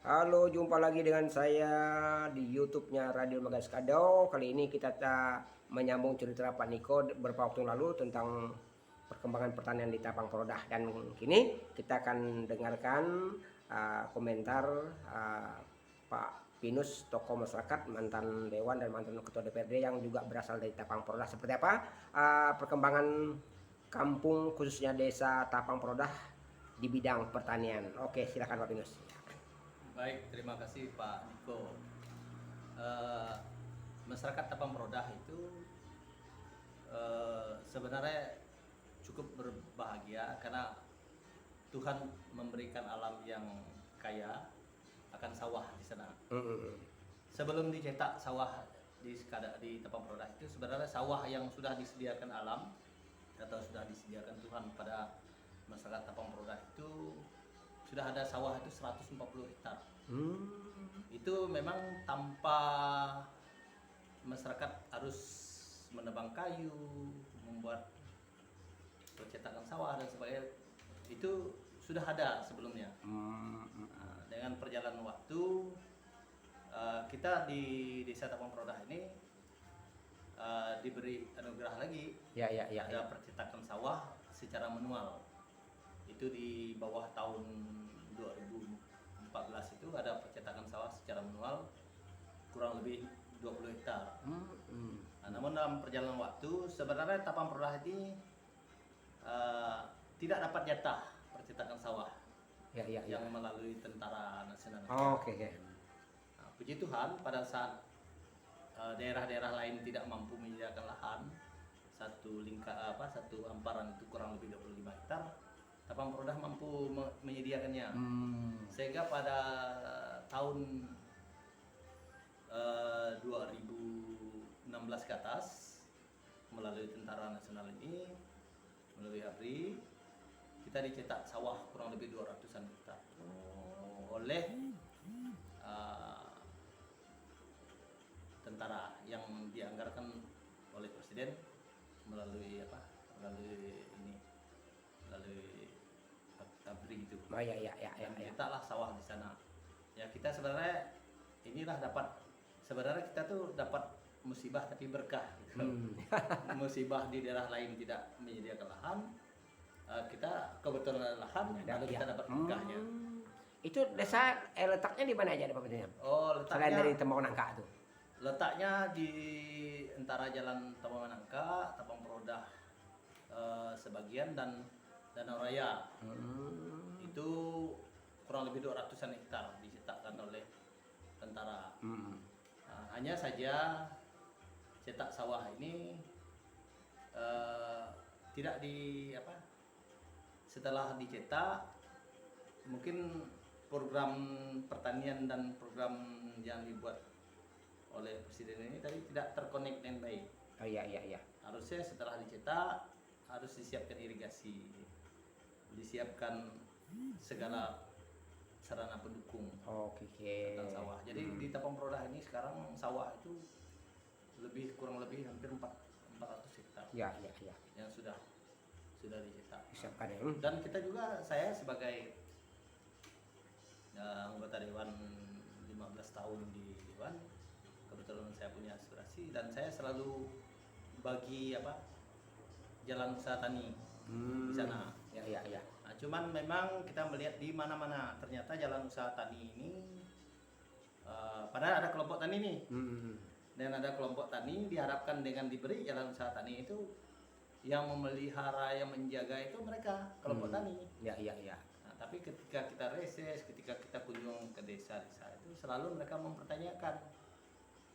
Halo, jumpa lagi dengan saya di YouTube-nya Radio Magas Kado. Kali ini kita menyambung cerita Pak Niko beberapa waktu lalu tentang perkembangan pertanian di Tapang Perodah. Dan kini kita akan dengarkan komentar Pak Pinus, tokoh masyarakat, mantan Dewan dan mantan Ketua DPRD yang juga berasal dari Tapang Perodah. Seperti apa perkembangan kampung khususnya desa Tapang Perodah di bidang pertanian. Oke, silakan Pak Pinus. Baik, terima kasih Pak Niko. Eh, Masyarakat Tapang Perodah itu sebenarnya cukup berbahagia karena Tuhan memberikan alam yang kaya akan sawah di sana. Sebelum dicetak sawah di Tapang Perodah itu sebenarnya sawah yang sudah disediakan alam atau sudah disediakan Tuhan pada masyarakat Tapang Perodah itu sudah ada sawah itu 140 hektar. Itu memang tanpa masyarakat harus menebang kayu, membuat percetakan sawah dan sebagainya. Itu sudah ada sebelumnya. Dengan perjalanan waktu, kita di Desa Tapang Perodah ini diberi anugerah lagi. Ada percetakan sawah secara manual. Itu di bawah tahun 2014 itu ada percetakan sawah secara manual kurang lebih 20 hektar. Namun dalam perjalanan waktu sebenarnya Tapang Perodah ini tidak dapat jatah percetakan sawah yang melalui Tentara Nasional. Puji Tuhan pada saat daerah-daerah lain tidak mampu menyediakan lahan, satu hamparan itu kurang lebih 25 hektar, Tapang Perodah mampu menyediakannya. Sehingga pada tahun 2016 ke atas melalui Tentara Nasional ini, melalui ABRI, kita dicetak sawah kurang lebih 200-an hektar oleh tentara yang dianggarkan oleh Presiden melalui ABRI itu. Cetaklah sawah di sana. Ya kita sebenarnya kita tuh dapat musibah tapi berkah gitu. Musibah di daerah lain tidak menyediakan lahan, kita kebetulan ada lahan, lalu kita dapat berkahnya. Itu desa letaknya di mana aja Pak Pinus? Letaknya selain dari Tembok Nangka itu. Letaknya di antara Jalan Tembok Nangka, Tapang Perodah sebagian dan Danau Raya. Itu kurang lebih 200-an hektar dicetakkan oleh tentara. Hanya saja cetak sawah ini tidak setelah dicetak mungkin program pertanian dan program yang dibuat oleh Presiden ini tadi tidak terkonek dengan baik. Harusnya setelah dicetak harus disiapkan irigasi, disiapkan segala sarana pendukung tentang sawah. Jadi di Tapang Perodah ini sekarang sawah itu kurang lebih hampir 400 hektar yang sudah dicetak. Dan kita juga, saya sebagai anggota Dewan 15 tahun di Dewan, kebetulan saya punya aspirasi dan saya selalu bagi jalan usaha tani di sana. Nah, cuman memang kita melihat di mana-mana ternyata jalan usaha tani ini padahal ada kelompok tani nih. Dan ada kelompok tani diharapkan dengan diberi jalan usaha tani itu yang memelihara, yang menjaga itu mereka kelompok tani. Nah, tapi ketika kita reses, ketika kita kunjung ke desa-desa itu selalu mereka mempertanyakan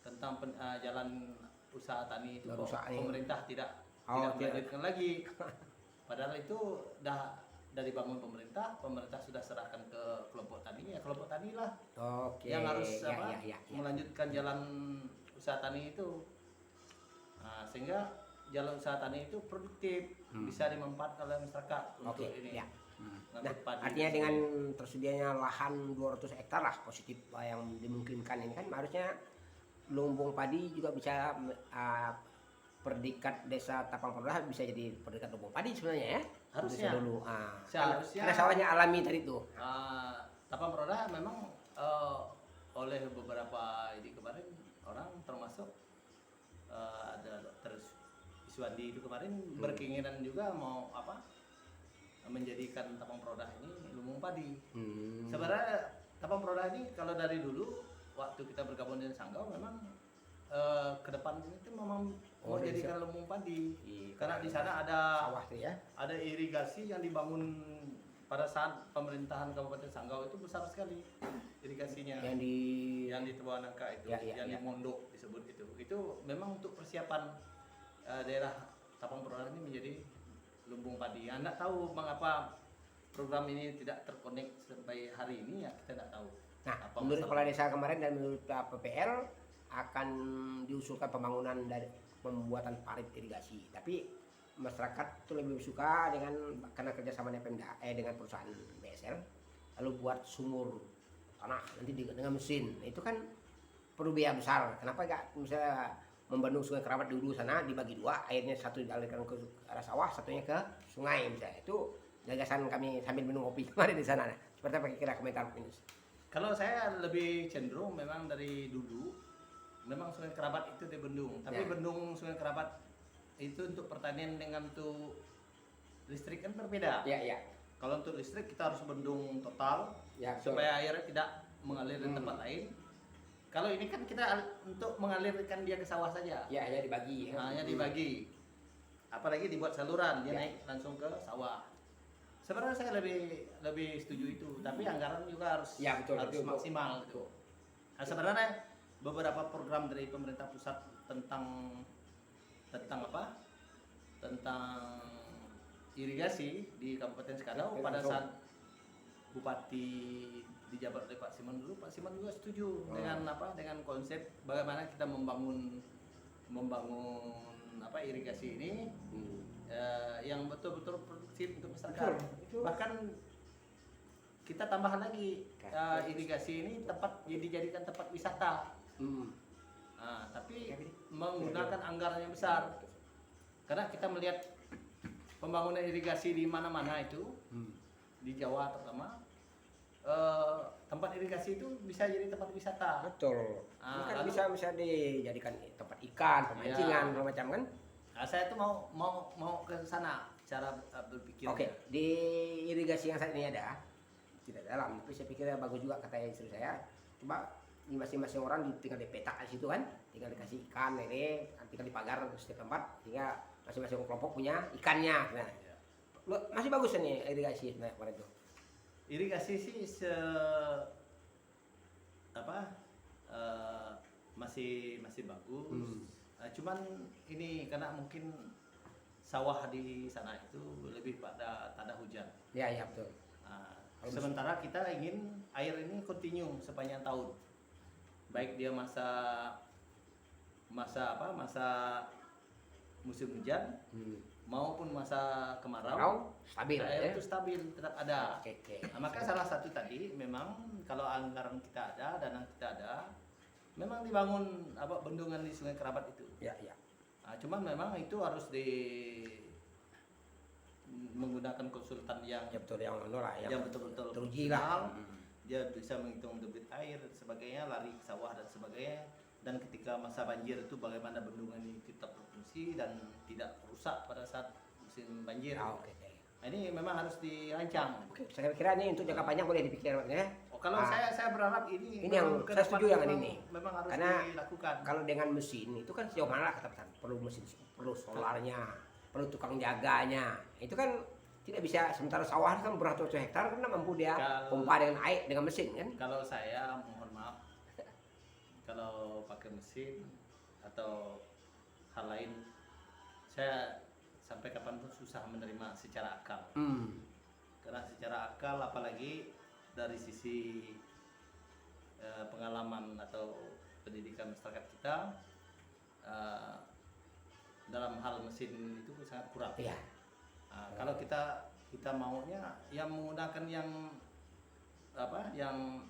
tentang jalan usaha tani itu kok pemerintah tidak melanjutkan lagi. Padahal itu dari bangun pemerintah sudah serahkan ke kelompok tani, ya kelompok tani lah yang harus melanjutkan jalan usaha tani itu. Nah, sehingga jalan usaha tani itu produktif, bisa dimanfaatkan oleh masyarakat untuk ini. Nah, artinya dengan tersedianya lahan 200 hektar lah positif yang dimungkinkan ini kan harusnya lumbung padi juga bisa perdikat desa Tapang Perodah bisa jadi perdikat lumbung padi sebenarnya ya. Harusnya dulu. Seharusnya Karena sawahnya alami tadi itu. Tapang Perodah memang oleh beberapa ini kemarin orang termasuk ada dokter Iswandi itu kemarin berkeinginan juga mau apa menjadikan Tapang Perodah ini lumbung padi. Sebenarnya Tapang Perodah ini kalau dari dulu waktu kita bergabung dengan Sanggau memang ke depan itu memang mau jadikan lumbung padi. Karena di sana ada sawah tuh ya. Ada irigasi yang dibangun pada saat pemerintahan Kabupaten Sanggau itu besar sekali irigasinya. Yang di Tebawang Nangka itu, yang di Mondok disebut itu memang untuk persiapan daerah Tapang Perodah ini menjadi lumbung padi. Anda tahu mengapa program ini tidak terkonek sampai hari ini ya kita tidak tahu. Nah, menurut kepala desa kemarin dan menurut PPL akan diusulkan pembangunan dari pembuatan parit irigasi. Tapi masyarakat itu lebih suka dengan karena kerjasama dengan Pemda dengan perusahaan BSL lalu buat sumur tanah nanti dengan mesin. Nah, itu kan perlu biaya besar. Kenapa enggak misalnya membendung Sungai Kerabat dulu sana dibagi dua, airnya satu dialirkan ke arah sawah, satunya ke sungai misalnya. Itu gagasan kami sambil minum kopi kemarin di sana. Nah, seperti apa kira komentar ini? Kalau saya lebih cenderung memang dari dulu memang Sungai Kerabat itu dibendung, tapi bendung Sungai Kerabat itu untuk pertanian dengan untuk listrik kan berbeda. Iya. Kalau untuk listrik kita harus bendung total supaya airnya tidak mengalir di tempat lain. Kalau ini kan kita untuk mengalirkan dia ke sawah saja. Ya, hanya dibagi. Hanya dibagi. Apalagi dibuat saluran, dia naik langsung ke sawah. Sebenarnya saya lebih setuju itu, tapi anggaran juga harus maksimal gitu. Nah, sebenarnya beberapa program dari pemerintah pusat tentang apa? Tentang irigasi di Kabupaten Sekadau pada saat Bupati dijabat oleh Pak Simon dulu, Pak Simon juga setuju dengan apa? Dengan konsep bagaimana kita membangun apa irigasi ini yang betul-betul produktif untuk masyarakat. Bahkan kita tambahan lagi irigasi ini dijadikan tempat wisata. Tapi menggunakan anggaran yang besar. Karena kita melihat pembangunan irigasi di mana-mana itu di Jawa terutama tempat irigasi itu bisa jadi tempat wisata. Betul. Kan bisa dijadikan tempat ikan, pemancingan, macam kan? Nah, saya tuh mau ke sana cara berpikir. Oke, di irigasi yang saat ini ada tidak dalam, tapi saya pikir bagus juga kata istri saya. Coba di masing-masing orang tinggal dipetak di situ kan, tinggal dikasih ikan, lele, tinggal dipagar setiap tempat, sehingga masing-masing kelompok punya ikannya. Nah, masih bagus nih irigasi sebenarnya kemarin itu. Irigasi sih masih bagus. Cuman ini karena mungkin sawah di sana itu lebih pada tanda hujan. Iya betul. Sementara kita ingin air ini kontinu sepanjang tahun. Baik dia masa musim hujan maupun masa kemarau stabil air itu stabil tetap ada. Oke. Nah, maka salah satu tadi memang kalau anggaran kita ada, dana kita ada, memang dibangun bendungan di Sungai Kerabat itu. Iya. Nah, cuman memang itu harus menggunakan konsultan yang betul-betul teruji lah. Dia bisa menghitung debit air dan sebagainya, lari ke sawah dan sebagainya. Dan ketika masa banjir itu bagaimana bendungan ini tetap berfungsi dan tidak rusak pada saat musim banjir. Oke. Nah, ini memang harus dirancang. Oke, saya kira ini untuk jangka panjang boleh dipikirkan ya. Kalau saya berharap ini yang saya setuju yang ini. Memang harus dilakukan. Kalau dengan mesin itu kan sejauh mana kata pesan perlu mesin, perlu solarnya, perlu tukang jaganya. Itu kan tidak bisa sementara sawah kan beratus hektar karena mampu dia pompa dengan air dengan mesin kan. Kalau saya mohon maaf kalau pakai mesin atau hal lain saya sampai kapanpun susah menerima secara akal. Karena secara akal apalagi dari sisi pengalaman atau pendidikan masyarakat kita dalam hal mesin itu sangat kurang. Iya. Kalau kita maunya yang menggunakan yang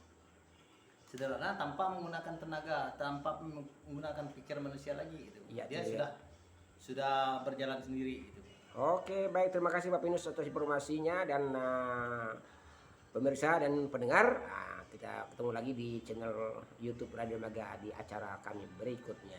sederhana tanpa menggunakan tenaga, tanpa menggunakan pikir manusia lagi gitu. Iya, dia sudah berjalan sendiri gitu. Oke, baik, terima kasih Pak Pinus atas informasinya dan pemirsa dan pendengar. kita ketemu lagi di channel YouTube Radio Maga di acara kami berikutnya.